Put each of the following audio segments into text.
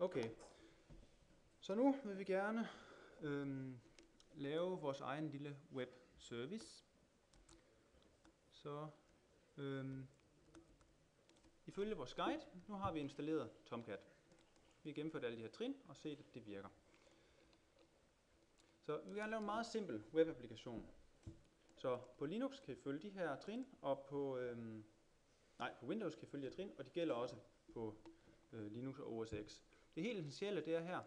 Okay, så nu vil vi gerne lave vores egen lille web service. Så ifølge vores guide, nu har vi installeret Tomcat. Vi har gennemført alle de her trin og set, at det virker. Så vi vil gerne lave en meget simpel webapplikation. Så på Linux kan I følge de her trin, og på Windows kan I følge de her trin, og de gælder også på Linux og OS X. Det helt essentielle det er her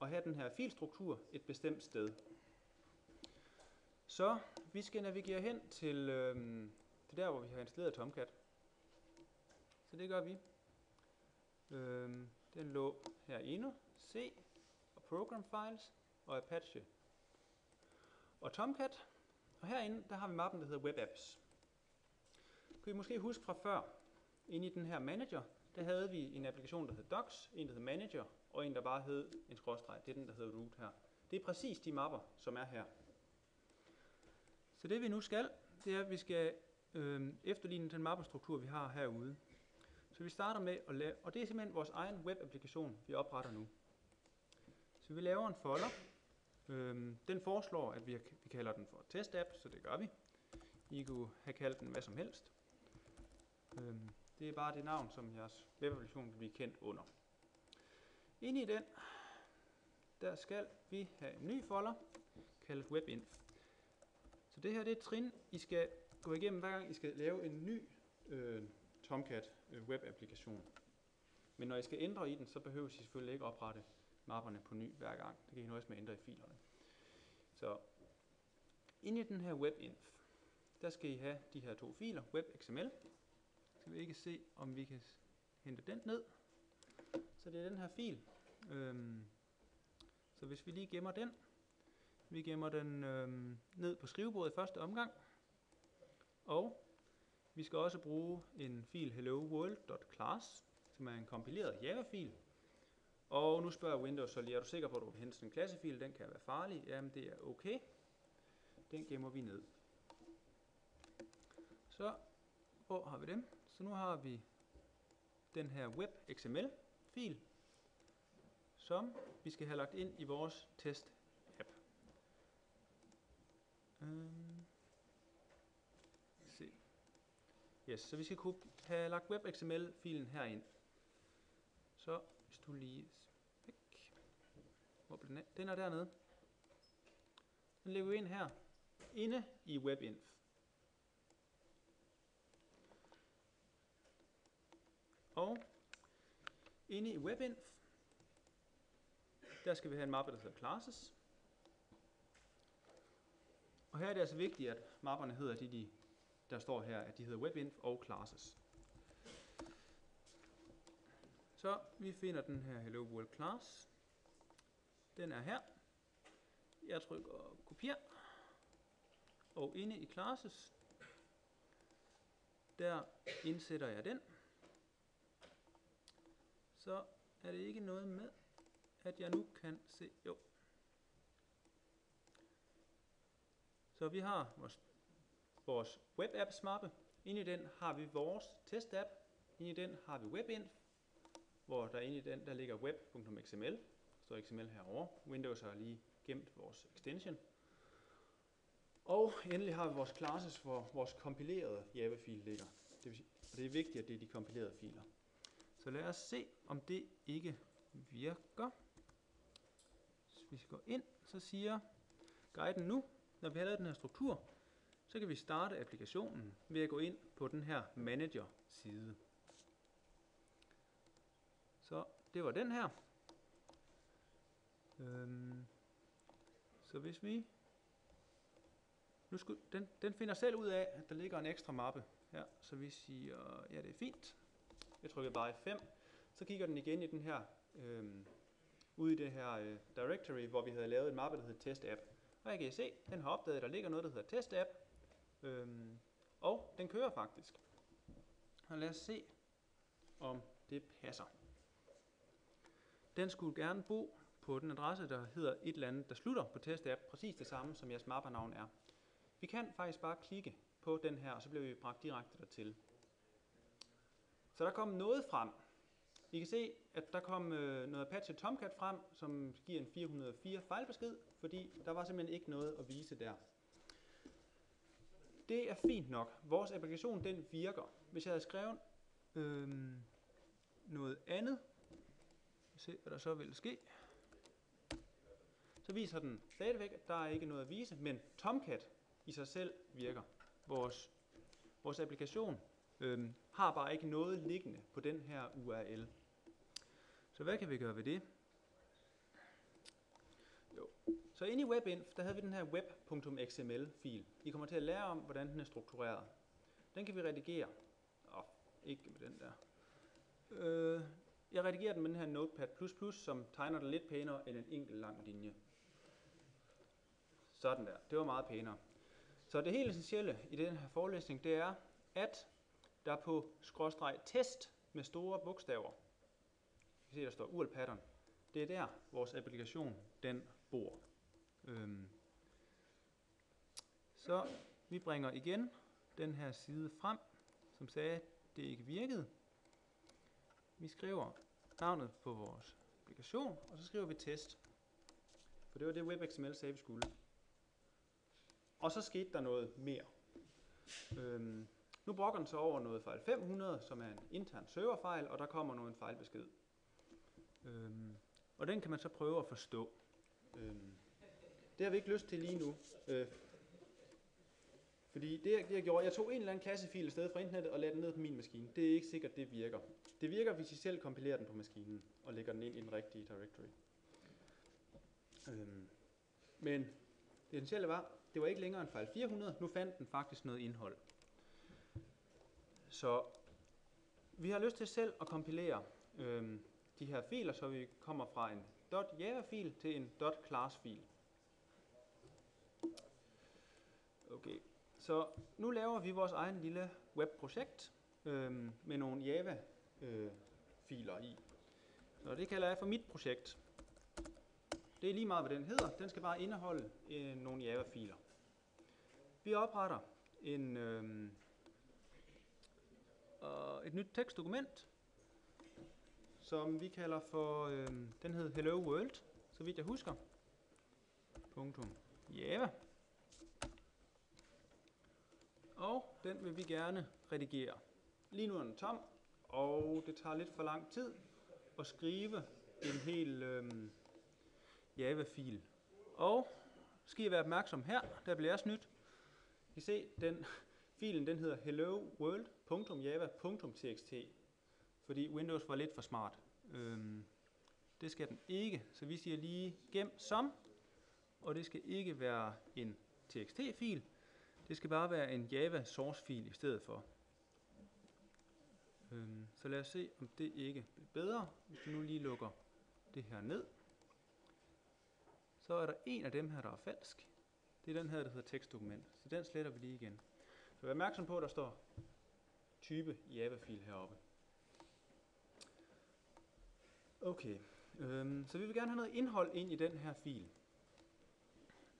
at have den her filstruktur et bestemt sted. Så vi skal navigere hen til der, hvor vi har installeret Tomcat. Så det gør vi. Den lå herinde, C og Program Files og Apache og Tomcat. Og herinde der har vi mappen, der hedder Web Apps. Kan I måske huske fra før, inde i den her manager, der havde vi en applikation, der hed Docs, en der hed Manager, og en der bare hed en skråstreg. Det er den, der hedder Root her. Det er præcis de mapper, som er her. Så det vi nu skal, det er, at vi skal efterligne den mappestruktur, vi har herude. Så vi starter med at lave, og det er simpelthen vores egen webapplikation, vi opretter nu. Så vi laver en folder. Den foreslår, at vi kalder den for test-app, så det gør vi. I kunne have kaldt den hvad som helst. Det er bare det navn, som jeres webapplikation vil blive kendt under. Inde i den, der skal vi have en ny folder, kaldet webinf. Så det her det er et trin, I skal gå igennem, hver gang I skal lave en ny Tomcat webapplikation. Men når I skal ændre i den, så behøver I selvfølgelig ikke oprette mapperne på ny hver gang. Det kan I nøjes med at ændre i filerne. Så inde i den her webinf, der skal I have de her to filer, web.xml. Så vi ikke se, om vi kan hente den ned. Så det er den her fil. Så hvis vi lige gemmer den, vi gemmer den ned på skrivebordet i første omgang. Og vi skal også bruge en fil hello-world.class, som er en kompileret Java-fil. Og nu spørger Windows så lige, er du sikker på, at du vil hente sådan en klassefil? Den kan være farlig. Jamen det er okay. Den gemmer vi ned. Så hvor har vi dem? Så nu har vi den her web.xml-fil, som vi skal have lagt ind i vores test-app. Yes, så vi skal kunne have lagt web.xml-filen herind. Så hvis du lige væk. Hvor blev den af? Den er dernede. Den lægger vi ind her, inde i webinf. Og inde i webinf, der skal vi have en mappe, der hedder classes. Og her er det altså vigtigt, at mapperne hedder der står her, at de hedder webinf og classes. Så vi finder den her Hello World class. Den er her. Jeg trykker kopier. Og inde i classes, der indsætter jeg den. Så er det ikke noget med, at jeg nu kan se, jo. Så vi har vores web apps mappe. Inde i den har vi vores test app. Inde i den har vi webinf, hvor der inde i den, der ligger web.xml. Der står XML herovre. Windows har lige gemt vores extension. Og endelig har vi vores classes, hvor vores kompilerede Java-fil ligger. Og det er vigtigt, at det er de kompilerede filer. Så lad os se, om det ikke virker. Hvis vi går ind, så siger guiden nu, når vi har lavet den her struktur, så kan vi starte applikationen ved at gå ind på den her manager-side. Så det var den her. Så hvis vi... Den finder selv ud af, at der ligger en ekstra mappe her, så vi siger, ja det er fint. Jeg trykker bare F5, så kigger den igen i den her, ude i det her directory, hvor vi havde lavet en mappe, der hedder test app. Og jeg kan se, den har opdaget, at der ligger noget, der hedder test app, og den kører faktisk. Og lad os se, om det passer. Den skulle gerne bo på den adresse, der hedder et eller andet, der slutter på test app, præcis det samme som jeres mappernavn er. Vi kan faktisk bare klikke på den her, og så bliver vi bragt direkte dertil. Så der kom noget frem. I kan se, at der kom noget Apache Tomcat frem, som giver en 404 fejlbesked, fordi der var simpelthen ikke noget at vise der. Det er fint nok. Vores applikation, den virker. Hvis jeg havde skrevet noget andet, se hvad der så vil ske, så viser den stadigvæk, at der er ikke noget at vise, men Tomcat i sig selv virker. Vores applikation har bare ikke noget liggende på den her URL. Så hvad kan vi gøre ved det? Jo. Så inde i webinf, der havde vi den her web.xml-fil. I kommer til at lære om, hvordan den er struktureret. Den kan vi redigere. Ikke med den der. Jeg redigerer den med den her Notepad++, som tegner det lidt pænere end en enkelt lang linje. Sådan der. Det var meget pænere. Så det helt essentielle i den her forelæsning, det er, at der på /test med store bogstaver, I kan se, der står URL pattern, det er der, vores applikation, den bor. Så vi bringer igen den her side frem, som sagde, at det ikke virkede. Vi skriver navnet på vores applikation, og så skriver vi test. For det var det WebXML sagde, vi skulle. Og så skete der noget mere. Nu brokker den så over noget fejl 500, som er en intern serverfejl, og der kommer nu en fejlbesked. Og den kan man så prøve at forstå. Det har vi ikke lyst til lige nu. Fordi det jeg gjorde, jeg tog en eller anden klassefil i stedet fra internettet og lagde den ned på min maskine. Det er ikke sikkert, det virker. Det virker, hvis I selv kompilerer den på maskinen og lægger den ind i den rigtige directory. Men det essentielle var, det var ikke længere en fejl 400, nu fandt den faktisk noget indhold. Så vi har lyst til selv at kompilere de her filer, så vi kommer fra en .java-fil til en .class-fil. Okay, så nu laver vi vores egen lille webprojekt med nogle Java-filer i. Så det kalder jeg for mit projekt. Det er lige meget, hvad den hedder. Den skal bare indeholde nogle Java-filer. Vi opretter et nyt tekstdokument, som vi kalder for, den hedder Hello World, så vidt jeg husker. .java. Og den vil vi gerne redigere. Lige nu er den tom, og det tager lidt for lang tid at skrive en hel Java-fil. Og skal I være opmærksom her, der bliver jeg snydt. I se, filen den hedder helloworld.java.txt, fordi Windows var lidt for smart. Det skal den ikke, så vi siger lige gem som, og det skal ikke være en txt-fil. Det skal bare være en Java source-fil i stedet for. Så lad os se, om det ikke bliver bedre, hvis vi nu lige lukker det her ned. Så er der en af dem her, der er falsk. Det er den her, der hedder tekstdokument. Så den sletter vi lige igen. Så vær opmærksom på, at der står type Java-fil heroppe. Okay, så vi vil gerne have noget indhold ind i den her fil.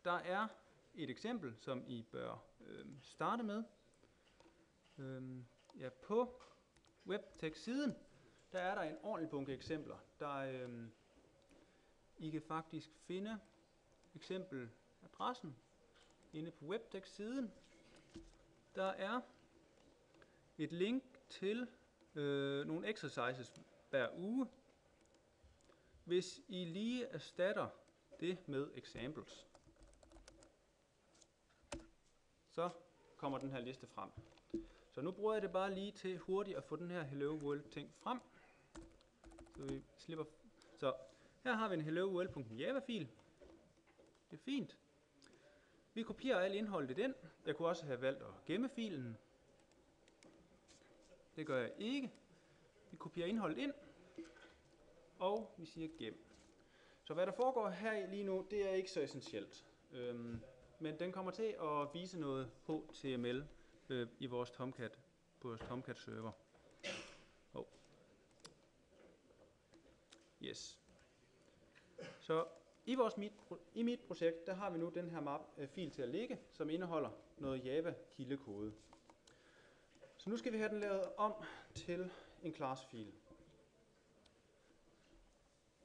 Der er et eksempel, som I bør starte med. På webtekst-siden, der er der en ordentlig bunke eksempler. I kan faktisk finde eksempeladressen inde på webtekst-siden. Der er et link til nogle exercises hver uge. Hvis I lige erstatter det med examples, så kommer den her liste frem. Så nu bruger jeg det bare lige til hurtigt at få den her Hello World ting frem. Så vi slipper. Så her har vi en Hello World.java-fil. Det er fint. Vi kopierer alt indholdet i den. Jeg kunne også have valgt at gemme filen. Det gør jeg ikke. Vi kopierer indholdet ind, og vi siger gem. Så hvad der foregår her lige nu, det er ikke så essentielt. Men den kommer til at vise noget HTML i vores Tomcat, på vores Tomcat server. Yes. Så i mit projekt, der har vi nu den her fil til at ligge, som indeholder noget Java kildekode. Så nu skal vi have den lavet om til en class-fil.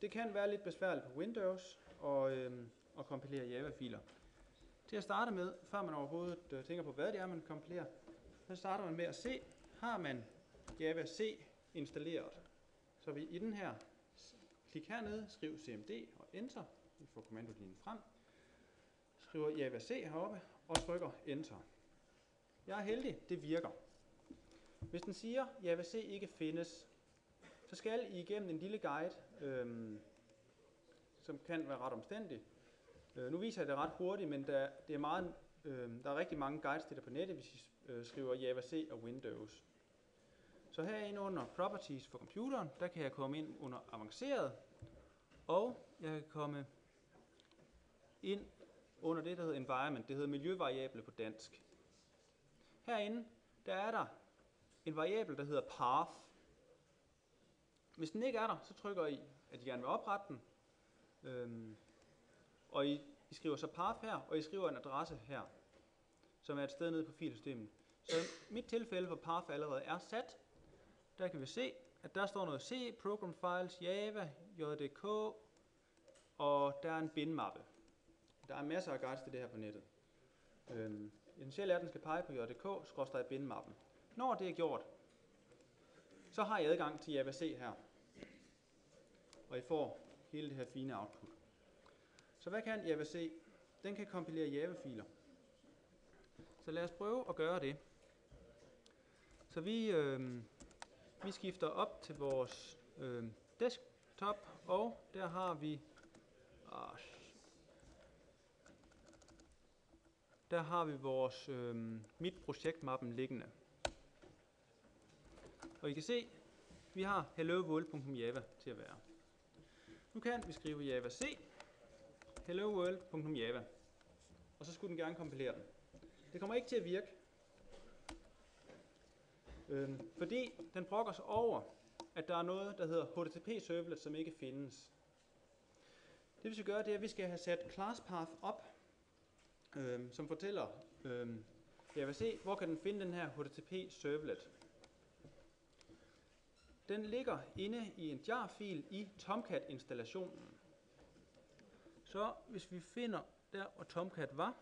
det kan være lidt besværligt på Windows at kompilere Java-filer. Til at starte med, før man overhovedet tænker på, hvad det er, man kompilerer, så starter man med at se, har man Java C installeret. Så vi i den her, klik hernede, skriv cmd og enter, vi får kommandolinjen frem, skriver Java C heroppe og trykker enter. Jeg er heldig, det virker. Hvis den siger, Java C ikke findes, så skal I igennem en lille guide, som kan være ret omstændig. Nu viser jeg det ret hurtigt, men der er rigtig mange guides til det på nettet, hvis I skriver Java C og Windows. Så herinde under Properties for computeren, der kan jeg komme ind under avanceret, og jeg kan komme ind under det, der hedder environment. Det hedder miljøvariable på dansk. Herinde, der er der en variabel, der hedder path. Hvis den ikke er der, så trykker I, at I gerne vil oprette den. Og I skriver så path her, og I skriver en adresse her, som er et sted nede på filsystemet. Så i mit tilfælde, hvor path allerede er sat, der kan vi se, at der står noget C, Program Files, Java, JDK, og der er en binmappe. Der er masser af guides til det her på nettet. Essentielt er, at den skal pege på JDK/binmappen. Når det er gjort, så har I adgang til Java C her. Og I får hele det her fine output. Så hvad kan Java C? Den kan kompilere Java-filer. Så lad os prøve at gøre det. Så vi skifter op til vores desktop, og der har vi vores mit projektmappen liggende. Og I kan se, vi har helloworld.java til at være. Nu kan vi skrive Java C, helloworld.java, og så skulle den gerne kompilere den. Det kommer ikke til at virke, fordi den brokker sig over, at der er noget, der hedder HTTP-servlet, som ikke findes. Det vi skal gøre, det er, at vi skal have sat ClassPath op, som fortæller Java C, hvor kan den finde den her HTTP-servlet. Den ligger inde i en jar-fil i Tomcat-installationen. Så hvis vi finder der, hvor Tomcat var,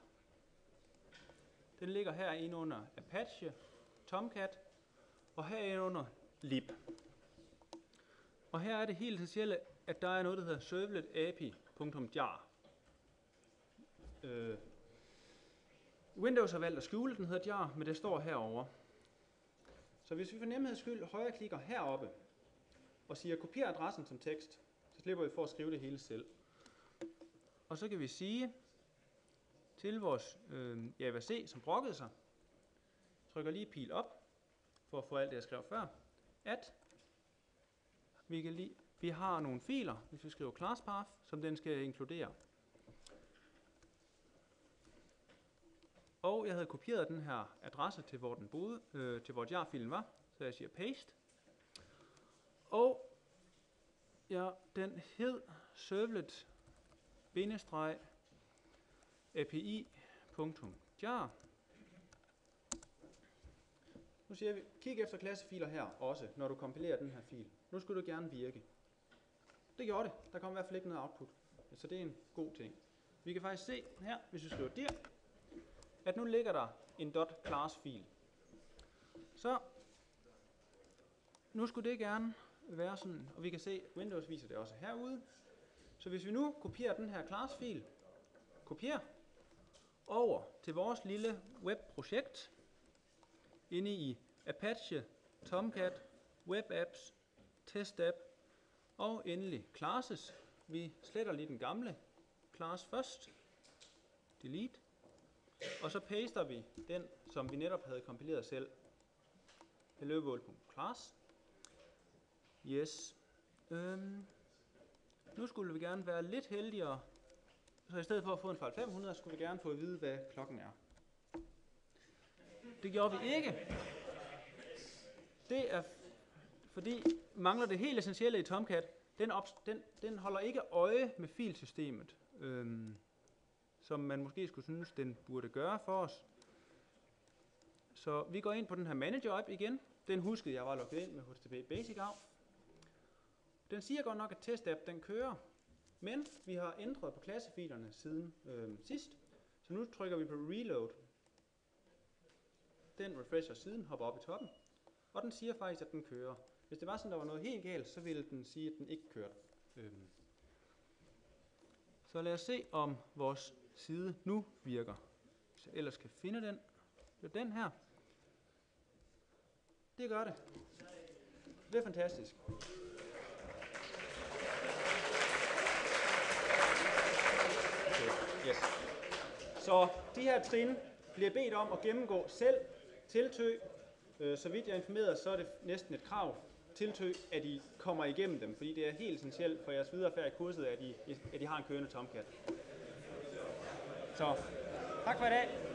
den ligger herinde under Apache, Tomcat, og herinde under lib. Og her er det helt essentielle, at der er noget, der hedder servletapi.jar. Windows har valgt at skjule, den hedder jar, men det står herovre. Så hvis vi for nemheds skyld højreklikker heroppe og siger kopier adressen som tekst, så slipper vi for at skrive det hele selv. Og så kan vi sige til vores Java C, som brokkede sig, trykker lige pil op for at få alt det, jeg skrev før, at vi har nogle filer, hvis vi skriver ClassPath, som den skal inkludere. Og jeg havde kopieret den her adresse til, hvor den boede, til hvor jar-filen var, så jeg siger paste. Og ja, den hed servlet-api.jar. Nu siger vi, kig efter klassefiler her også, når du kompilerer den her fil. Nu skulle det gerne virke. Det gjorde det. Der kom i hvert fald ikke noget output. Så det er en god ting. Vi kan faktisk se her, hvis vi skriver dir, at nu ligger der en .class-fil. Så nu skulle det gerne være sådan, og vi kan se, at Windows viser det også herude. Så hvis vi nu kopierer den her class-fil, kopierer over til vores lille webprojekt, inde i Apache, Tomcat, Web Apps, Test App og endelig Classes. Vi sletter lige den gamle class først. Delete. Og så paster vi den, som vi netop havde kompileret selv. helloworld.class. Yes. Nu skulle vi gerne være lidt heldigere. Så i stedet for at få en fejl 500, skulle vi gerne få at vide, hvad klokken er. Det gjorde vi ikke. Det er fordi mangler det helt essentielle i Tomcat. Den holder ikke øje med filsystemet, som man måske skulle synes, den burde gøre for os. Så vi går ind på den her Manager app igen. Den huskede jeg var logget ind med HTTP Basic App. Den siger godt nok, at testapp den kører, men vi har ændret på klassefilerne siden sidst, så nu trykker vi på reload. Den refresher siden, hopper op i toppen, og den siger faktisk, at den kører. Hvis det var sådan, der var noget helt galt, så ville den sige, at den ikke kørte. Så lad os se, om vores side nu virker. Hvis jeg ellers kan finde den. Det er den her. Det gør det. Det er fantastisk. Okay. Yes. Så de her trin bliver bedt om at gennemgå selv. Tiltø. Så vidt jeg er informeret, så er det næsten et krav. Tiltø, at I kommer igennem dem, fordi det er helt essentielt for jeres videre færd i kurset, at I har en kørende Tomcat. Så tak for i dag.